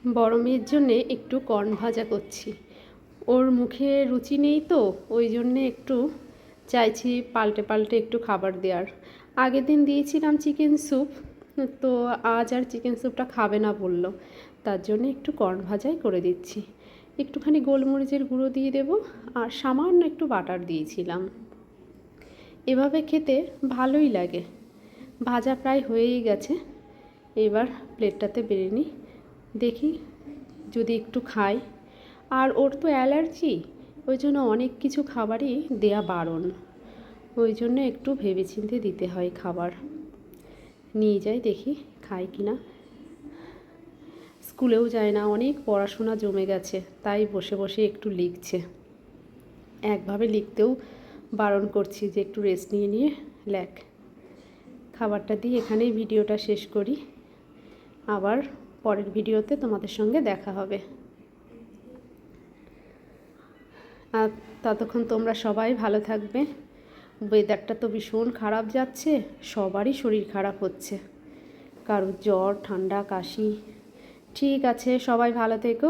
বড় মেয়ের জন্যে একটু কর্ন ভাজা করছি। ওর মুখে রুচি নেই তো, ওই জন্যে একটু চাইছি পাল্টে পাল্টে একটু খাবার দেওয়ার। আগের দিন দিয়েছিলাম চিকেন স্যুপ, তো আজ আর চিকেন স্যুপটা খাবে না বললো, তার জন্য একটু কর্ন ভাজাই করে দিচ্ছি। একটুখানি গোলমরিচের গুঁড়ো দিয়ে দেবো আর সামান্য একটু বাটার দিয়েছিলাম। এভাবে খেতে ভালোই লাগে। ভাজা প্রায় হয়েই গেছে, এবার প্লেটটাতে বেড়ে নিই, দেখি যদি একটু খাই। আর ওর তো অ্যালার্জি, ওই জন্য অনেক কিছু খাবারই দেয়া বারণ, ওই জন্য একটু ভেবেচিন্তে দিতে হয় খাবার। নিয়ে যাই, দেখি খাই কি না। স্কুলেও যায় না, অনেক পড়াশোনা জমে গেছে, তাই বসে বসে একটু লিখছে। একভাবে লিখতেও বারণ করছি যে একটু রেস্ট নিয়ে নিয়ে লেখ। খাবারটা দিয়ে এখানেই ভিডিওটা শেষ করি, আবার পরের ভিডিওতে তোমাদের সঙ্গে দেখা হবে। আর ততক্ষণ তোমরা সবাই ভালো থাকবে। ওয়েদারটা তো ভীষণ খারাপ যাচ্ছে, সবারই শরীর খারাপ হচ্ছে, কারোর জ্বর ঠান্ডা কাশি। ঠিক আছে, সবাই ভালো থেকো।